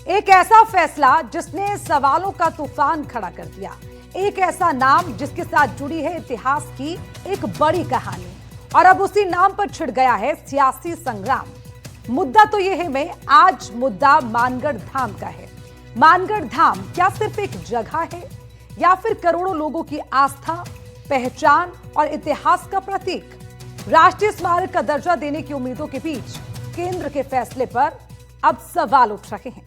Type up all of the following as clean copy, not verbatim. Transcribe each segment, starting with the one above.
एक ऐसा फैसला जिसने सवालों का तूफान खड़ा कर दिया, एक ऐसा नाम जिसके साथ जुड़ी है इतिहास की एक बड़ी कहानी, और अब उसी नाम पर छिड़ गया है सियासी संग्राम। मुद्दा तो यह है में आज मुद्दा मानगढ़ धाम का है। मानगढ़ धाम क्या सिर्फ एक जगह है या फिर करोड़ों लोगों की आस्था, पहचान और इतिहास का प्रतीक? राष्ट्रीय स्मारक का दर्जा देने की उम्मीदों के बीच केंद्र के फैसले पर अब सवाल उठ रहे हैं।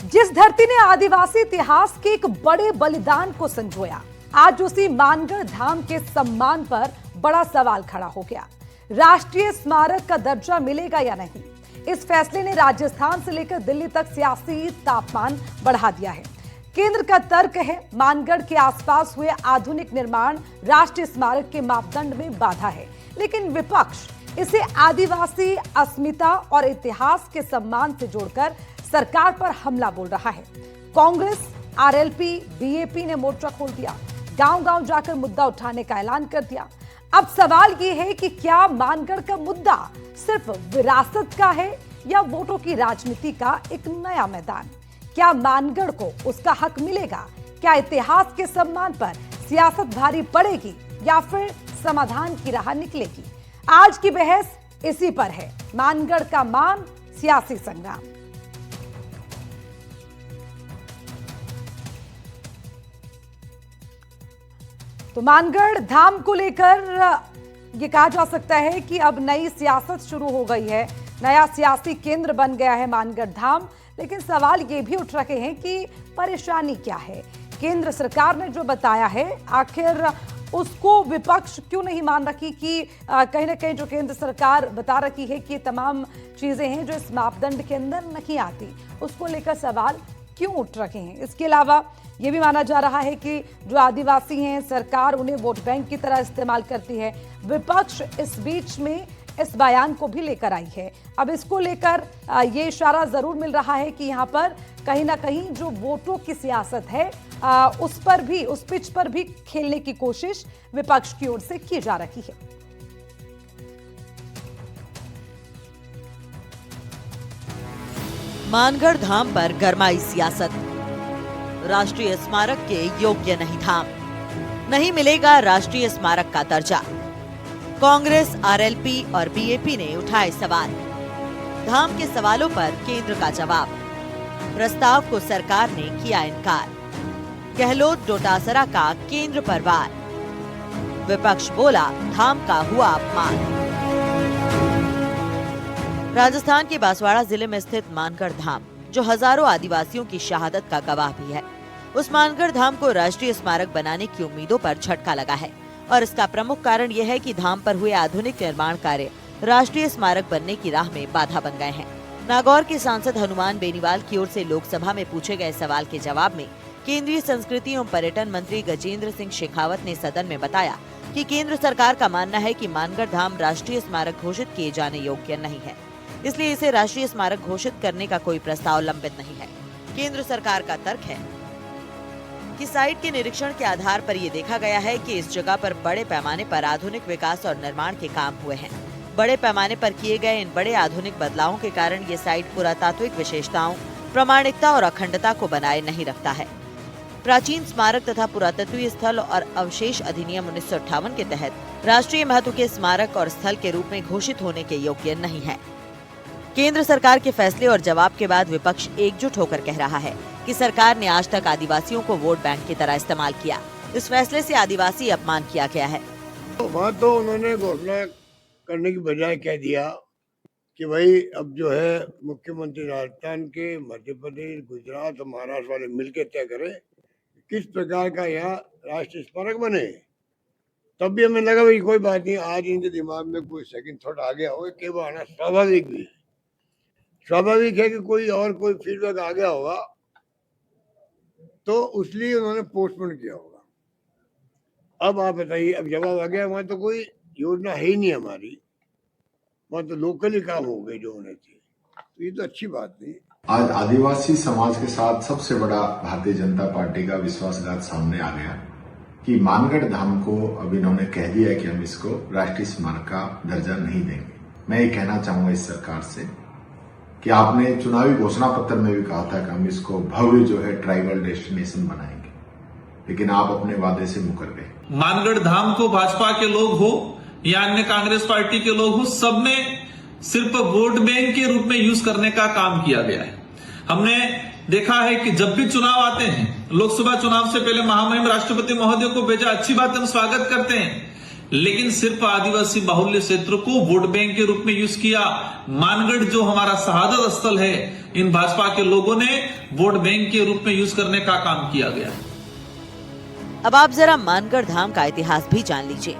जिस धरती ने आदिवासी इतिहास के एक बड़े बलिदान को संजोया, आज उसी मानगढ़ धाम के सम्मान पर बड़ा सवाल खड़ा हो गया। राष्ट्रीय स्मारक का दर्जा मिलेगा या नहीं, इस फैसले ने राजस्थान से लेकर दिल्ली तक सियासी तापमान बढ़ा दिया है। केंद्र का तर्क है मानगढ़ के आसपास हुए आधुनिक निर्माण राष्ट्रीय स्मारक के मापदंड में बाधा है, लेकिन विपक्ष इसे आदिवासी अस्मिता और इतिहास के सम्मान से जोड़कर सरकार पर हमला बोल रहा है। कांग्रेस, आरएलपी, बीएपी ने मोर्चा खोल दिया, गांव-गांव जाकर मुद्दा उठाने का ऐलान कर दिया। अब सवाल यह है कि क्या मानगढ़ का मुद्दा सिर्फ विरासत का है या वोटों की राजनीति का एक नया मैदान? क्या मानगढ़ को उसका हक मिलेगा? क्या इतिहास के सम्मान पर सियासत भारी पड़ेगी या फिर समाधान की राह निकलेगी? आज की बहस इसी पर है। मानगढ़ का मान, सियासी संग्राम। तो मानगढ़ धाम को लेकर यह कहा जा सकता है कि अब नई सियासत शुरू हो गई है, नया सियासी केंद्र बन गया है मानगढ़ धाम। लेकिन सवाल ये भी उठ रहे हैं कि परेशानी क्या है? केंद्र सरकार ने जो बताया है, आखिर उसको विपक्ष क्यों नहीं मान रखी कि कहीं ना कहीं जो केंद्र सरकार बता रही है कि तमाम चीजें हैं जो इस मापदंड के अंदर नहीं आती, उसको लेकर सवाल क्यों उठ रहे हैं? इसके अलावा यह भी माना जा रहा है कि जो आदिवासी हैं, सरकार उन्हें वोट बैंक की तरह इस्तेमाल करती है। विपक्ष इस बीच में इस बयान को भी लेकर आई है। अब इसको लेकर ये इशारा जरूर मिल रहा है कि यहाँ पर कहीं ना कहीं जो वोटों की सियासत है उस पिच पर भी खेलने की कोशिश विपक्ष की ओर से की जा रही है। मानगढ़ धाम पर गरमाई सियासत। राष्ट्रीय स्मारक के योग्य नहीं धाम, नहीं मिलेगा राष्ट्रीय स्मारक का दर्जा। कांग्रेस, आरएलपी और बीएपी ने उठाए सवाल। धाम के सवालों पर केंद्र का जवाब। प्रस्ताव को सरकार ने किया इनकार। गहलोत डोटासरा का केंद्र पर वार। विपक्ष बोला धाम का हुआ अपमान। राजस्थान के बांसवाड़ा जिले में स्थित मानगढ़ धाम, जो हजारों आदिवासियों की शहादत का गवाह भी है, उस मानगढ़ धाम को राष्ट्रीय स्मारक बनाने की उम्मीदों पर झटका लगा है। और इसका प्रमुख कारण यह है कि धाम पर हुए आधुनिक निर्माण कार्य राष्ट्रीय स्मारक बनने की राह में बाधा बन गए हैं। नागौर के सांसद हनुमान बेनीवाल की ओर से लोकसभा में पूछे गए सवाल के जवाब में केंद्रीय संस्कृति एवं पर्यटन मंत्री गजेंद्र सिंह शेखावत ने सदन में बताया कि केंद्र सरकार का मानना है कि मानगढ़ धाम राष्ट्रीय स्मारक घोषित किए जाने योग्य नहीं है, इसलिए इसे राष्ट्रीय स्मारक घोषित करने का कोई प्रस्ताव लंबित नहीं है। केंद्र सरकार का तर्क है कि साइट के निरीक्षण के आधार पर ये देखा गया है कि इस जगह पर बड़े पैमाने पर आधुनिक विकास और निर्माण के काम हुए हैं। बड़े पैमाने पर किए गए इन बड़े आधुनिक बदलावों के कारण ये साइट पुरातात्विक विशेषताओं, प्रामाणिकता और अखंडता को बनाए नहीं रखता है। प्राचीन स्मारक तथा पुरातत्वीय स्थल और अवशेष अधिनियम 1958 के तहत राष्ट्रीय महत्व के स्मारक और स्थल के रूप में घोषित होने के योग्य नहीं है। केंद्र सरकार के फैसले और जवाब के बाद विपक्ष एकजुट होकर कह रहा है कि सरकार ने आज तक आदिवासियों को वोट बैंक की तरह इस्तेमाल किया। इस फैसले से आदिवासी अपमान किया गया है। वहाँ तो उन्होंने घोषणा करने की बजाय कह दिया कि भाई अब जो है मुख्यमंत्री राजस्थान के, मध्य प्रदेश, गुजरात और महाराष्ट्र वाले मिलकर तय करें किस प्रकार का यहाँ राष्ट्रीय स्मारक बने। तब भी हमें लगा भाई कोई बात नहीं, आज इनके दिमाग में कोई सेकंड थॉट आ गया होगा, केवल आना स्वाभाविक भी है। स्वाभाविक है कि कोई फीडबैक आ गया होगा, तो इसलिए उन्होंने पोस्टपोन किया होगा। अब आप बताइए, अब जवाब आ गया, वहां तो कोई योजना है ही नहीं हमारी, वहां तो लोकली काम हो गए जो होने थे, तो ये तो अच्छी बात नहीं। आज आदिवासी समाज के साथ सबसे बड़ा भारतीय जनता पार्टी का विश्वासघात सामने आ गया। कि मानगढ़ धाम को अब इन्होंने कह दिया कि हम इसको राष्ट्रीय स्मारक का दर्जा नहीं देंगे। मैं ये कहना चाहूंगा इस सरकार से कि आपने चुनावी घोषणा पत्र में भी कहा था कि हम इसको भव्य जो है ट्राइबल डेस्टिनेशन बनाएंगे, लेकिन आप अपने वादे से मुकर गए। मानगढ़ धाम को भाजपा के लोग हो या अन्य कांग्रेस पार्टी के लोग हो, सबने सिर्फ वोट बैंक के रूप में यूज करने का काम किया गया है। हमने देखा है कि जब भी चुनाव आते हैं, लोकसभा चुनाव से पहले महामहिम राष्ट्रपति महोदय को भेजा, अच्छी बात, हम स्वागत करते हैं, लेकिन सिर्फ आदिवासी बाहुल्य क्षेत्र को वोट बैंक के रूप में यूज किया। मानगढ़ जो हमारा शहादत स्थल है, इन भाजपा के लोगों ने वोट बैंक के रूप में यूज करने का काम किया गया। अब आप जरा मानगढ़ धाम का इतिहास भी जान लीजिए।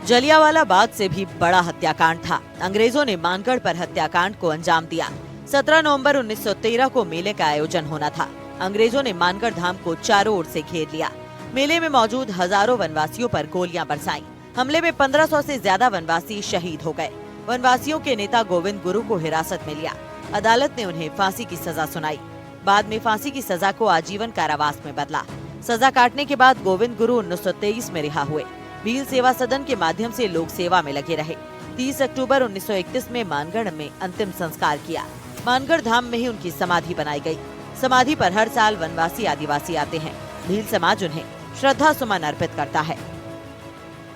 जलियांवाला बाग से भी बड़ा हत्याकांड था। अंग्रेजों ने मानगढ़ पर हत्याकांड को अंजाम दिया। 17 नवंबर 1913 को मेले का आयोजन होना था। अंग्रेजों ने मानगढ़ धाम को चारों ओर से घेर लिया। मेले में मौजूद हजारों वनवासियों पर गोलियां बरसाईं। हमले में 1500 से ज्यादा वनवासी शहीद हो गए। वनवासियों के नेता गोविंद गुरु को हिरासत में लिया। अदालत ने उन्हें फांसी की सजा सुनाई। बाद में फांसी की सजा को आजीवन कारावास में बदला। सजा काटने के बाद गोविंद गुरु 1923 में रिहा हुए। भील सेवा सदन के माध्यम से लोक सेवा में लगे रहे। 30 अक्टूबर 1931 में मानगढ़ में अंतिम संस्कार किया। मानगढ़ धाम में ही उनकी समाधि बनाई गई। समाधि पर हर साल वनवासी आदिवासी आते हैं। भील समाज उन्हें श्रद्धा सुमन अर्पित करता है।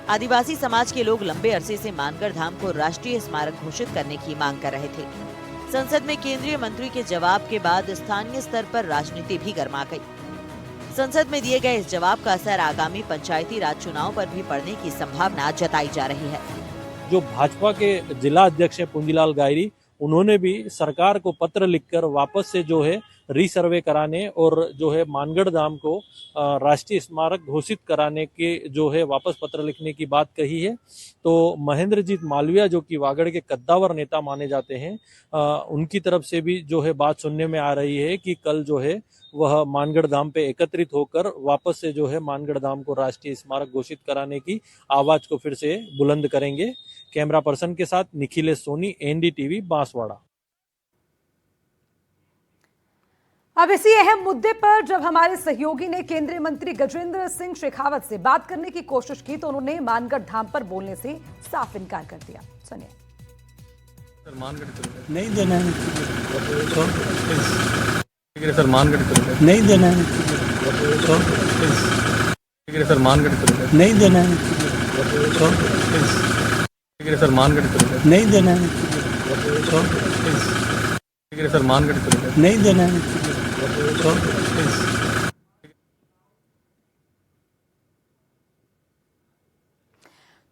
आदिवासी समाज के लोग लंबे अरसे से मानगढ़ धाम को राष्ट्रीय स्मारक घोषित करने की मांग कर रहे थे। संसद में केंद्रीय मंत्री के जवाब के बाद स्थानीय स्तर पर राजनीति भी गर्मा गई। संसद में दिए गए इस जवाब का असर आगामी पंचायती राज चुनाव पर भी पड़ने की संभावना जताई जा रही है। जो भाजपा के जिला अध्यक्ष है पुंजीलाल गायरी, उन्होंने भी सरकार को पत्र लिखकर वापस से जो है रीसर्वे कराने और जो है मानगढ़ धाम को राष्ट्रीय स्मारक घोषित कराने के जो है वापस पत्र लिखने की बात कही है। तो महेंद्रजीत मालवीय जो कि वागड़ के कद्दावर नेता माने जाते हैं, उनकी तरफ से भी जो है बात सुनने में आ रही है कि कल जो है वह मानगढ़ धाम पे एकत्रित होकर वापस से जो है मानगढ़ धाम को राष्ट्रीय स्मारक घोषित कराने की आवाज को फिर से बुलंद करेंगे। कैमरा पर्सन के साथ निखिलेश सोनी, एनडीटीवी, बांसवाड़ा। अब इसी अहम मुद्दे पर जब हमारे सहयोगी ने केंद्रीय मंत्री गजेंद्र सिंह शेखावत से बात करने की कोशिश की तो उन्होंने मानगढ़ धाम पर बोलने से साफ इनकार कर दिया। सुनिए। नहीं देना है सर, मानगढ़ नहीं देना है सर, मानगढ़ नहीं देना है सर, मानगढ़ नहीं देना है सर, मानगढ़ नहीं देना है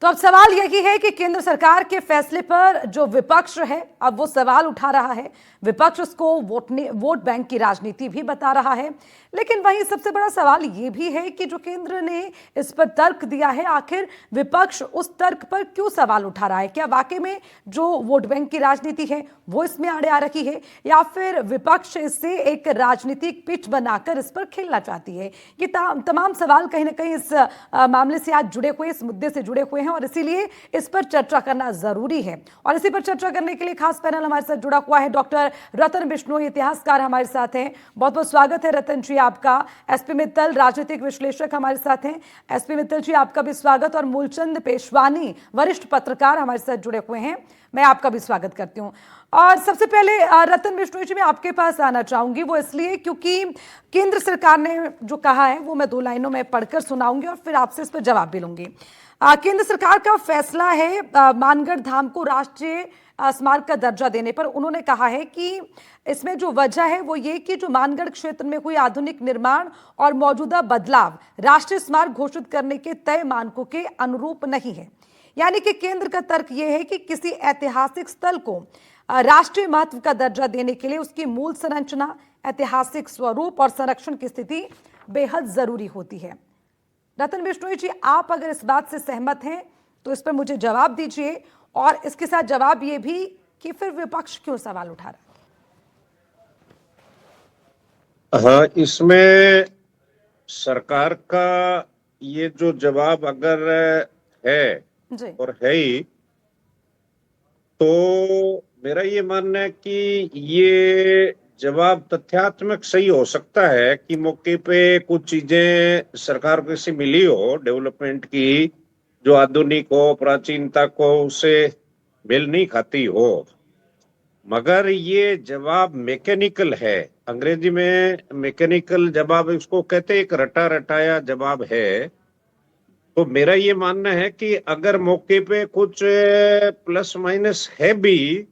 तो अब सवाल यही है कि केंद्र सरकार के फैसले पर जो विपक्ष है अब वो सवाल उठा रहा है। विपक्ष उसको वोट बैंक की राजनीति भी बता रहा है, लेकिन वहीं सबसे बड़ा सवाल ये भी है कि जो केंद्र ने इस पर तर्क दिया है, आखिर विपक्ष उस तर्क पर क्यों सवाल उठा रहा है? क्या वाकई में जो वोट बैंक की राजनीति है वो इसमें आड़े आ रही है, या फिर विपक्ष इससे एक राजनीतिक पिच बनाकर इस पर खेलना चाहती है? ये तमाम सवाल कहीं ना कहीं इस मामले से आज जुड़े हुए, इस मुद्दे से जुड़े हुए हैं और इसीलिए इस पर चर्चा करना जरूरी है। और इसी पर चर्चा करने के लिए खास पैनल हमारे साथ जुड़ा हुआ है डॉक्टर रतन बिश्नोई, इतिहासकार हमारे साथ हैं। बहुत बहुत स्वागत है रतन जी आपका। एसपी मित्तल, राजनीतिक विश्लेषक हमारे साथ हैं। एसपी मित्तल जी आपका भी स्वागत। और मूलचंद पेशवानी, वरिष्ठ पत्रकार हमारे साथ जुड़े हुए हैं, मैं आपका भी स्वागत करती हूं। और सबसे पहले रतन बिश्नोई जी, मैं आपके पास आना चाहूंगी, वो इसलिए क्योंकि केंद्र सरकार ने जो कहा है वो मैं 2 लाइनों में पढ़कर सुनाऊंगी और फिर आपसे इस पर जवाब भी लूंगी। केंद्र सरकार का फैसला है मानगढ़ धाम को राष्ट्रीय स्मारक का दर्जा देने पर। उन्होंने कहा है कि इसमें जो वजह है वो ये कि जो मानगढ़ क्षेत्र में हुई आधुनिक निर्माण और मौजूदा बदलाव राष्ट्रीय स्मारक घोषित करने के तय मानकों के अनुरूप नहीं है। यानी कि केंद्र का तर्क ये है कि किसी ऐतिहासिक स्थल को राष्ट्रीय महत्व का दर्जा देने के लिए उसकी मूल संरचना, ऐतिहासिक स्वरूप और संरक्षण की स्थिति बेहद जरूरी होती है। रतन बिश्नोई जी, आप अगर इस बात से सहमत हैं तो इस पर मुझे जवाब दीजिए, और इसके साथ जवाब ये भी कि फिर विपक्ष क्यों सवाल उठा रहा है? हाँ, इसमें सरकार का ये जो जवाब अगर है जी। और है ही, तो मेरा ये मानना है कि ये जवाब तथ्यात्मक सही हो सकता है कि मौके पे कुछ चीजें सरकार को ऐसी मिली हो डेवलपमेंट की जो आधुनिक हो, प्राचीनता को उससे मेल नहीं खाती हो, मगर ये जवाब मैकेनिकल है। अंग्रेजी में मैकेनिकल जवाब इसको कहते हैं, एक रटा रटाया जवाब है। तो मेरा ये मानना है कि अगर मौके पे कुछ प्लस माइनस है भी,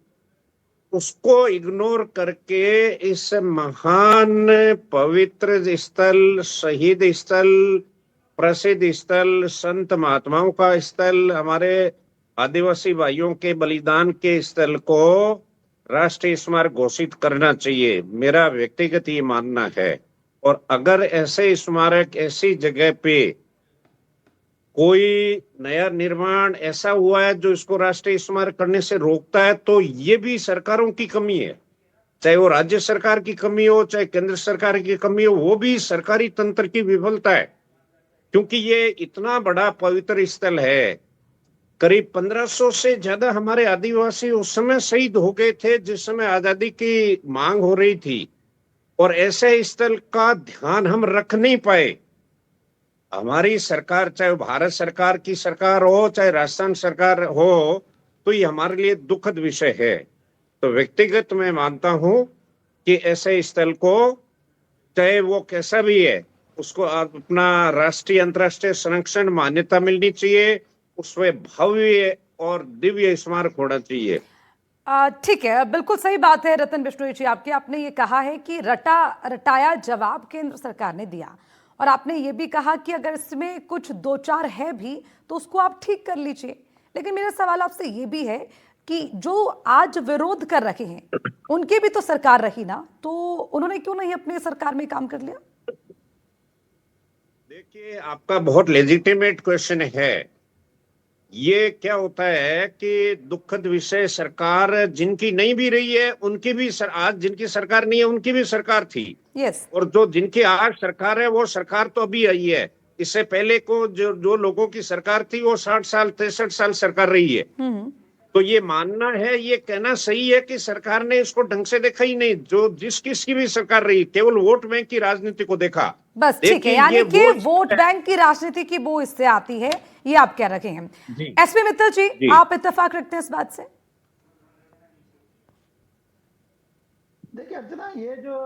उसको इग्नोर करके इस महान पवित्र स्थल, शहीद स्थल, प्रसिद्ध स्थल, संत महात्माओं का स्थल, हमारे आदिवासी भाइयों के बलिदान के स्थल को राष्ट्रीय स्मारक घोषित करना चाहिए, मेरा व्यक्तिगत ये मानना है। और अगर ऐसे स्मारक ऐसी जगह पे कोई नया निर्माण ऐसा हुआ है जो इसको राष्ट्रीय स्मारक करने से रोकता है, तो ये भी सरकारों की कमी है। चाहे वो राज्य सरकार की कमी हो, चाहे केंद्र सरकार की कमी हो, वो भी सरकारी तंत्र की विफलता है। क्योंकि ये इतना बड़ा पवित्र स्थल है, करीब 1500 से ज्यादा हमारे आदिवासी उस समय शहीद हो गए थे जिस समय आजादी की मांग हो रही थी, और ऐसे स्थल का ध्यान हम रख नहीं पाए। हमारी सरकार, चाहे भारत सरकार की सरकार हो, चाहे राजस्थान सरकार हो, तो ये हमारे लिए दुखद विषय है। तो व्यक्तिगत मैं मानता हूं कि ऐसे स्थल को, चाहे वो कैसा भी है, उसको अपना राष्ट्रीय अंतर्राष्ट्रीय संरक्षण मान्यता मिलनी चाहिए, उसमें भव्य और दिव्य स्मारक होना चाहिए। ठीक है, बिल्कुल सही बात है रतन बिश्नोई जी आपकी। आपने ये कहा है कि रटाया जवाब केंद्र सरकार ने दिया, और आपने ये भी कहा कि अगर इसमें कुछ दो चार है भी तो उसको आप ठीक कर लीजिए। लेकिन मेरा सवाल आपसे ये भी है कि जो आज विरोध कर रहे हैं उनकी भी तो सरकार रही ना, तो उन्होंने क्यों नहीं अपने सरकार में काम कर लिया? देखिए, आपका बहुत लेजिटिमेट क्वेश्चन है। ये क्या होता है कि दुखद विषय, सरकार जिनकी नहीं भी रही है उनकी भी आज जिनकी सरकार नहीं है उनकी भी सरकार थी। यस। और जो जिनकी आज सरकार है वो सरकार तो अभी आई है। इससे पहले को जो लोगों की सरकार थी वो 60 साल 63 साल सरकार रही है। तो ये मानना है, ये कहना सही है कि सरकार ने इसको ढंग से देखा ही नहीं। जो किसकी भी सरकार रही, केवल वोट बैंक की राजनीति को देखा। बस ठीक है, यानी कि वोट बैंक की राजनीति की बो इससे आती है, ये आप कह रहे हैं। एसपी मित्तल जी, आप इत्तेफाक रखते हैं इस बात से? देखिए अर्चना, ये जो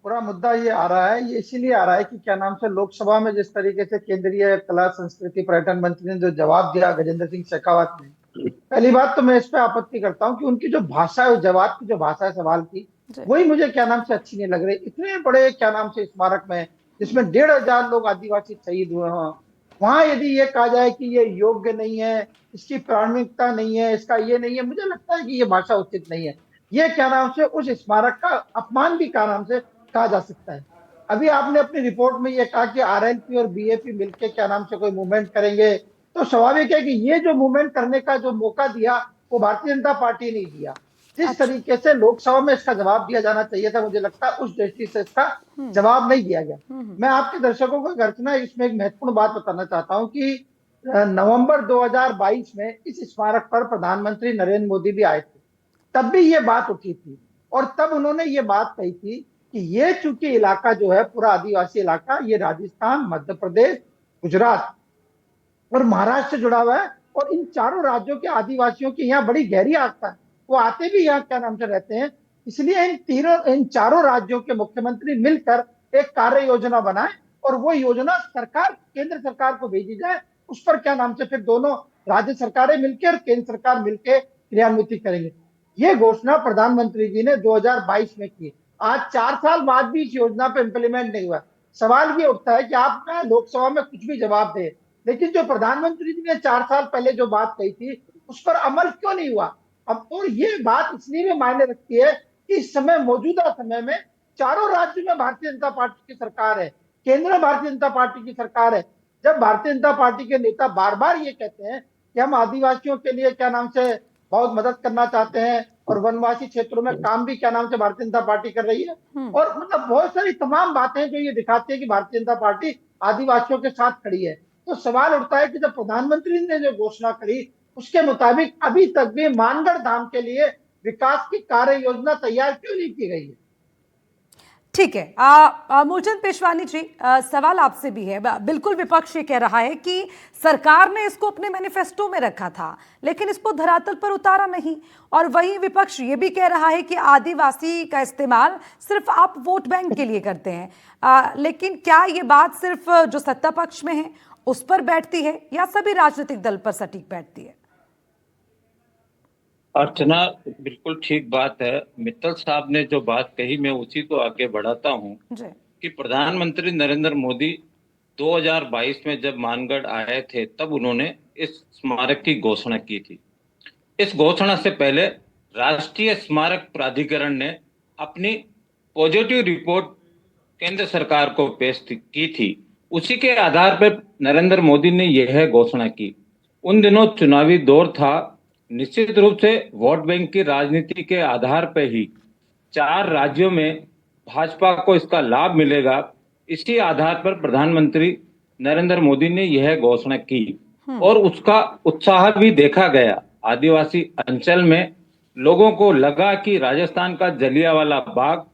पूरा मुद्दा ये आ रहा है, ये इसीलिए आ रहा है कि क्या नाम से लोकसभा में जिस तरीके से केंद्रीय कला संस्कृति पर्यटन मंत्री ने जो जवाब दिया गजेंद्र सिंह शेखावत ने, पहली बात तो मैं इस पे आपत्ति करता हूँ कि उनकी जो भाषा है, जवाब की जो भाषा है सवाल की, वही मुझे क्या नाम से अच्छी नहीं लग रही। इतने बड़े क्या नाम से स्मारक में जिसमें 1500 लोग आदिवासी शहीद हुए हों, वहां यदि ये कहा जाए कि ये योग्य नहीं है, इसकी प्रामाणिकता नहीं है, इसका ये नहीं है, मुझे लगता है कि ये भाषा उचित नहीं है। ये क्या नाम से उस स्मारक का अपमान भी क्या नाम से कहा जा सकता है। अभी आपने अपनी रिपोर्ट में ये कहा कि आरएलपी और बीएपी मिलकर क्या नाम से कोई मूवमेंट करेंगे, तो स्वाभाविक है कि ये जो मूवमेंट करने का जो मौका दिया वो भारतीय जनता पार्टी ने दिया। जिस तरीके से लोकसभा में इसका जवाब दिया जाना चाहिए था, मुझे लगता है उस दृष्टि से इसका जवाब नहीं दिया गया। मैं आपके दर्शकों को अर्चना इसमें एक महत्वपूर्ण बात बताना चाहता हूँ कि नवंबर 2022 में इस स्मारक पर प्रधानमंत्री नरेंद्र मोदी भी आए थे। तब भी ये बात उठी थी, और तब उन्होंने ये बात कही थी कि ये चूंकि इलाका जो है पूरा आदिवासी इलाका, ये राजस्थान, मध्य प्रदेश, गुजरात और महाराष्ट्र से जुड़ा हुआ है, और इन चारों राज्यों के आदिवासियों की यहाँ बड़ी गहरी आस्था है। वो आते भी यहाँ क्या नाम से रहते हैं। इसलिए इन चारों राज्यों के मुख्यमंत्री मिलकर एक कार्य योजना बनाए, और वो योजना सरकार, केंद्र सरकार को भेजी जाए। उस पर क्या नाम से फिर दोनों राज्य सरकारें मिलकर और केंद्र सरकार मिलकर क्रियान्वित करेंगे। ये घोषणा प्रधानमंत्री जी ने 2022 में की। आज 4 साल बाद भी इस योजना पे इम्प्लीमेंट नहीं हुआ। सवाल ये उठता है कि आप लोकसभा में कुछ भी जवाब दे, लेकिन जो प्रधानमंत्री जी ने 4 साल पहले जो बात कही थी उस पर अमल क्यों नहीं हुआ। अब और ये बात इसलिए भी मायने रखती है कि इस समय, मौजूदा समय में चारों राज्यों में भारतीय जनता पार्टी की सरकार है, केंद्र में भारतीय जनता पार्टी की सरकार है। जब भारतीय जनता पार्टी के नेता बार बार ये कहते हैं कि हम आदिवासियों के लिए क्या नाम से बहुत मदद करना चाहते हैं, और वनवासी क्षेत्रों में काम भी क्या नाम से भारतीय जनता पार्टी कर रही है, और मतलब बहुत सारी तमाम बातें जो ये दिखाती है कि भारतीय जनता पार्टी आदिवासियों के साथ खड़ी है, तो सवाल उठता है कि जब प्रधानमंत्री ने जो घोषणा करी उसके मुताबिक अभी तक भी मानगढ़ धाम के लिए विकास की कार्य योजना तैयार क्यों नहीं की गई है। ठीक है। मूलचंद पेशवानी जी, सवाल आपसे भी है। बिल्कुल विपक्ष ये कह रहा है कि सरकार ने इसको अपने मैनिफेस्टो में रखा था लेकिन इसको धरातल पर उतारा नहीं, और वहीं विपक्ष ये भी कह रहा है कि आदिवासी का इस्तेमाल सिर्फ आप वोट बैंक के लिए करते हैं। लेकिन क्या ये बात सिर्फ जो सत्ता पक्ष में है उस पर बैठती है या सभी राजनीतिक दल पर सटीक बैठती है? अर्चना, बिल्कुल ठीक बात है। मित्तल साहब ने जो बात कही मैं उसी को आगे बढ़ाता हूँ कि प्रधानमंत्री नरेंद्र मोदी 2022 में जब मानगढ़ आए थे तब उन्होंने इस स्मारक की घोषणा की थी। इस घोषणा से पहले राष्ट्रीय स्मारक प्राधिकरण ने अपनी पॉजिटिव रिपोर्ट केंद्र सरकार को पेश की थी। उसी के आधार पर नरेंद्र मोदी ने यह घोषणा की। उन दिनों चुनावी दौर था। निश्चित रूप से वोट बैंक की राजनीति के आधार पर ही 4 राज्यों में भाजपा को इसका लाभ मिलेगा, इसी आधार पर प्रधानमंत्री नरेंद्र मोदी ने यह घोषणा की और उसका उत्साह भी देखा गया। आदिवासी अंचल में लोगों को लगा कि राजस्थान का जलियांवाला बाग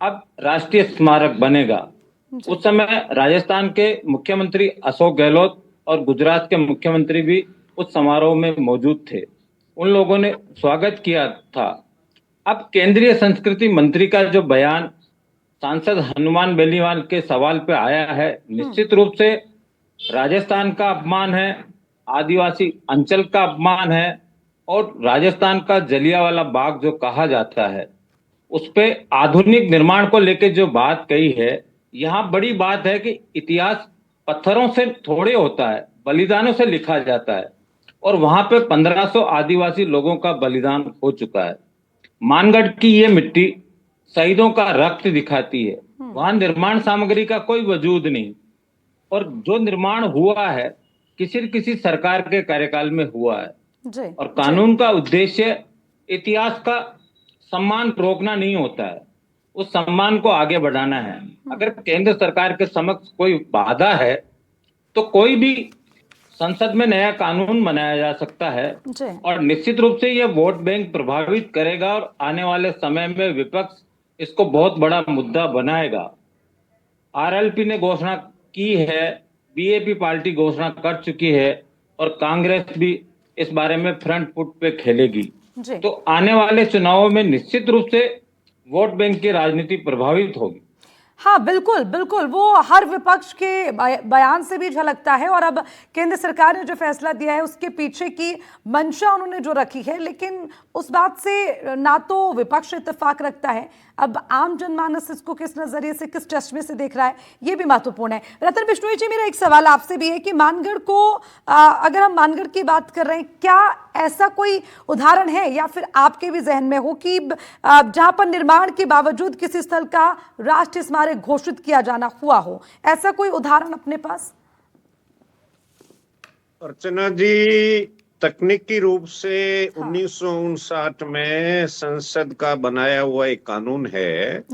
अब राष्ट्रीय स्मारक बनेगा। उस समय राजस्थान के मुख्यमंत्री अशोक गहलोत और गुजरात के मुख्यमंत्री भी उस समारोह में मौजूद थे। उन लोगों ने स्वागत किया था। अब केंद्रीय संस्कृति मंत्री का जो बयान सांसद हनुमान बेनीवाल के सवाल पे आया है, निश्चित रूप से राजस्थान का अपमान है, आदिवासी अंचल का अपमान है और राजस्थान का जलियांवाला बाग जो कहा जाता है उस पे आधुनिक निर्माण को लेकर जो बात कही है, यहाँ बड़ी बात है कि इतिहास पत्थरों से थोड़े होता है, बलिदानों से लिखा जाता है और वहां पे 1500 आदिवासी लोगों का बलिदान हो चुका है। मानगढ़ की ये मिट्टी शहीदों का रक्त दिखाती है। वहां निर्माण सामग्री का कोई वजूद नहीं और जो निर्माण हुआ है किसी सरकार के कार्यकाल में हुआ है और कानून का उद्देश्य इतिहास का सम्मान रोकना नहीं होता है, उस सम्मान को आगे बढ़ाना है। अगर केंद्र सरकार के समक्ष कोई बाधा है तो कोई भी संसद में नया कानून बनाया जा सकता है और निश्चित रूप से यह वोट बैंक प्रभावित करेगा और आने वाले समय में विपक्ष इसको बहुत बड़ा मुद्दा बनाएगा। आरएलपी ने घोषणा की है, बीएपी पार्टी घोषणा कर चुकी है और कांग्रेस भी इस बारे में फ्रंट फुट पे खेलेगी। तो आने वाले चुनावों में निश्चित रूप से वोट बैंक की राजनीति प्रभावित होगी। हाँ, बिल्कुल बिल्कुल, वो हर विपक्ष के बयान से भी झलकता है। और अब केंद्र सरकार ने जो फैसला दिया है उसके पीछे की मंशा उन्होंने जो रखी है, लेकिन उस बात से ना तो विपक्ष इत्तेफाक रखता है, अब आम जनमानस इसको किस नजरिए से, किस चश्मे से देख रहा है, ये भी महत्वपूर्ण है। रतन बिश्नोई जी, मेरा एक सवाल आपसे भी है कि मानगढ़ को अगर हम मानगढ़ की बात कर रहे हैं, क्या ऐसा कोई उदाहरण है या फिर आपके भी जहन में हो कि जहां पर निर्माण के बावजूद किसी स्थल का राष्ट्रीय स्मारक घोषित किया जाना हुआ हो, ऐसा कोई उदाहरण अपने पास? अर्चना जी, तकनीकी रूप से 1959 में संसद का बनाया हुआ एक कानून है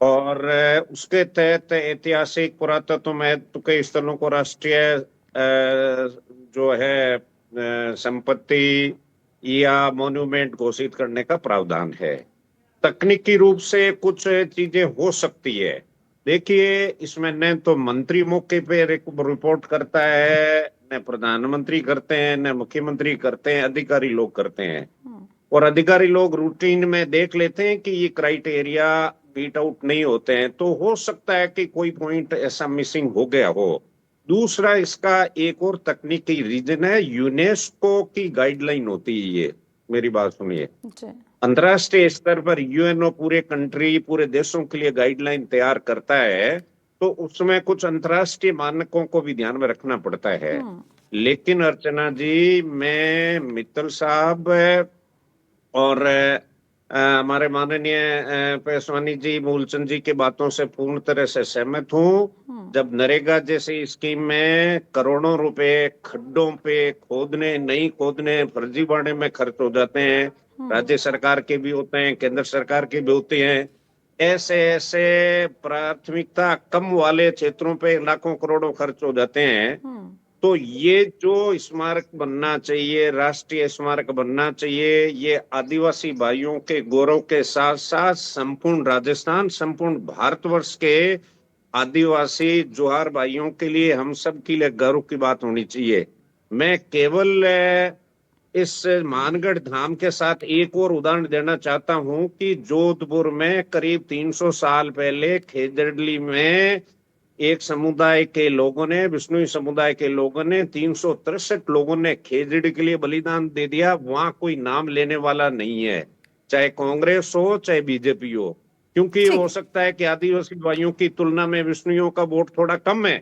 और उसके तहत ऐतिहासिक पुरातत्व महत्व के स्थलों को राष्ट्रीय जो है संपत्ति या मॉन्यूमेंट घोषित करने का प्रावधान है। तकनीकी रूप से कुछ चीजें हो सकती है। देखिए, इसमें न तो मंत्री मौके पे रिपोर्ट करता है, न प्रधानमंत्री करते हैं, न मुख्यमंत्री करते हैं, अधिकारी लोग करते हैं और अधिकारी लोग रूटीन में देख लेते हैं कि ये क्राइटेरिया बीट आउट नहीं होते हैं, तो हो सकता है कि कोई पॉइंट ऐसा मिसिंग हो गया हो। दूसरा, इसका एक और तकनीकी रीजन है, यूनेस्को की गाइडलाइन होती है ये, मेरी बात सुनिए, अंतरराष्ट्रीय स्तर पर यूएनओ पूरे देशों के लिए गाइडलाइन तैयार करता है, तो उसमें कुछ अंतरराष्ट्रीय मानकों को भी ध्यान में रखना पड़ता है। लेकिन अर्चना जी, मैं मित्तल साहब और हमारे माननीय पेशवानी जी, मूलचंद जी की बातों से पूर्ण तरह से सहमत हूँ। जब नरेगा जैसी स्कीम में करोड़ों रुपए खड्डों पे खोदने, नहीं खोदने, फर्जीवाड़े में खर्च हो जाते हैं, राज्य सरकार के भी होते हैं, केंद्र सरकार के भी होते हैं, ऐसे प्राथमिकता कम वाले क्षेत्रों पे लाखों करोड़ों खर्च हो जाते हैं, तो ये जो स्मारक बनना चाहिए, राष्ट्रीय स्मारक बनना चाहिए, ये आदिवासी भाइयों के गौरव के साथ साथ संपूर्ण राजस्थान, संपूर्ण भारतवर्ष के आदिवासी जोहार भाइयों के लिए, हम सब के लिए गर्व की बात होनी चाहिए। मैं केवल इस मानगढ़ धाम के साथ एक और उदाहरण देना चाहता हूं कि जोधपुर में करीब 300 साल पहले खेजड़ली में एक समुदाय के लोगों ने, विष्णुई समुदाय के लोगों ने, 363 लोगों ने खेजड़ी के लिए बलिदान दे दिया। वहां कोई नाम लेने वाला नहीं है, चाहे कांग्रेस हो चाहे बीजेपी हो, क्योंकि हो सकता है कि आदिवासी भाइयों की तुलना में विष्णुइयों का वोट थोड़ा कम है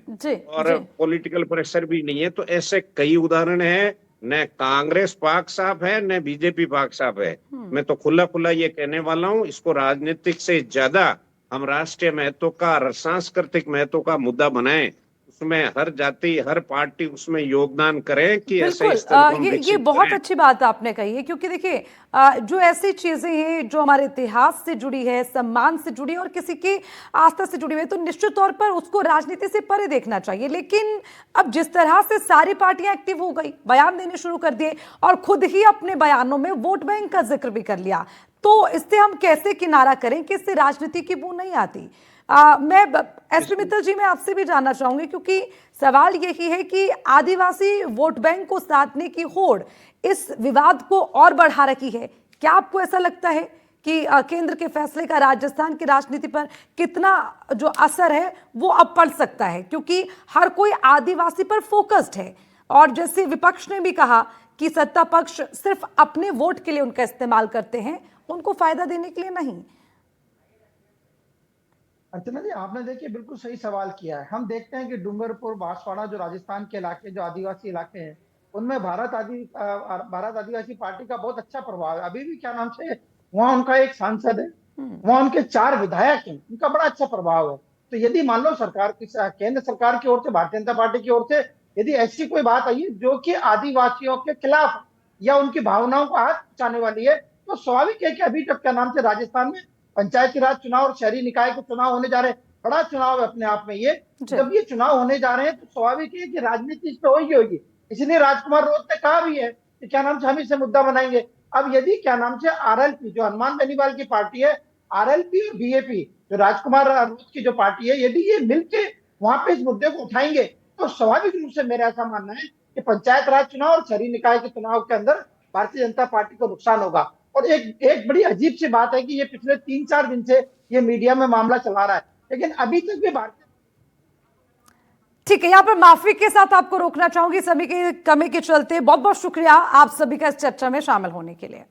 और पॉलिटिकल प्रेशर भी नहीं है। तो ऐसे कई उदाहरण है, न कांग्रेस पाक साफ है न बीजेपी पाक साफ है। मैं तो खुला खुला ये कहने वाला हूं, इसको राजनीतिक से ज्यादा हम राष्ट्रीय महत्व का और सांस्कृतिक महत्व का मुद्दा बनाएं, उसमें हर जाति हर पार्टी उसमें योगदान करे कि ऐसे ये बहुत अच्छी बात आपने कही है, क्योंकि देखिए जो ऐसी चीजें हैं जो हमारे इतिहास से जुड़ी है, सम्मान से जुड़ी है और किसी की आस्था से जुड़ी हुई है, तो निश्चित तौर पर उसको राजनीति से परे देखना चाहिए। लेकिन अब जिस तरह से सारी पार्टियां एक्टिव हो गई, बयान देने शुरू कर दिए और खुद ही अपने बयानों में वोट बैंक का जिक्र भी कर लिया, तो इससे हम कैसे किनारा करें कि इससे राजनीति की बू नहीं आती। मैं एसपी मित्तल जी, मैं आपसे भी जानना चाहूंगी, क्योंकि सवाल यही है कि आदिवासी वोट बैंक को साधने की होड़ इस विवाद को और बढ़ा रही है। क्या आपको ऐसा लगता है कि केंद्र के फैसले का राजस्थान की राजनीति पर कितना जो असर है वो अब पड़ सकता है, क्योंकि हर कोई आदिवासी पर फोकस्ड है और जैसे विपक्ष ने भी कहा कि सत्ता पक्ष सिर्फ अपने वोट के लिए उनका इस्तेमाल करते हैं, उनको फायदा देने के लिए नहीं। अर्चना जी, आपने देखिए बिल्कुल सही सवाल किया है। हम देखते हैं कि डूंगरपुर, बांसवाड़ा जो राजस्थान के इलाके, जो आदिवासी इलाके हैं, उनमें भारत आदिवासी पार्टी का बहुत अच्छा प्रभाव है। अभी भी क्या नाम से वहाँ उनका एक सांसद है, वहाँ उनके 4 विधायक हैं, उनका बड़ा अच्छा प्रभाव है। तो यदि मान लो सरकार की, केंद्र सरकार की ओर से, भारतीय जनता पार्टी की ओर से यदि ऐसी कोई बात आई है जो कि आदिवासियों के खिलाफ या उनकी भावनाओं को हाथ पहुंचाने वाली है, तो स्वाभाविक है कि अभी तक क्या नाम से राजस्थान में पंचायती राज चुनाव और शहरी निकाय के चुनाव होने जा रहे हैं। बड़ा चुनाव है अपने आप में ये। जब ये चुनाव होने जा रहे हैं तो स्वाभाविक है कि राजनीति इस पे होगी। इसलिए राजकुमार रोत ने कहा भी है कि क्या नाम से हम इसे मुद्दा बनाएंगे। अब यदि क्या नाम से आरएलपी, जो हनुमान बेनीवाल की पार्टी है, आरएलपी और बीएपी जो राजकुमार रोत की जो पार्टी है, यदि ये मिलकर वहां पे इस मुद्दे को उठाएंगे तो स्वाभाविक रूप से मेरा ऐसा मानना है कि पंचायत राज चुनाव और शहरी निकाय के चुनाव के अंदर भारतीय जनता पार्टी को नुकसान होगा। और एक बड़ी अजीब सी बात है कि ये पिछले 3-4 दिन से ये मीडिया में मामला चला रहा है, लेकिन अभी तक भी भारतीय। ठीक है, यहाँ पर माफी के साथ आपको रोकना चाहूंगी, समय की कमी के चलते। बहुत बहुत शुक्रिया आप सभी का इस चर्चा में शामिल होने के लिए।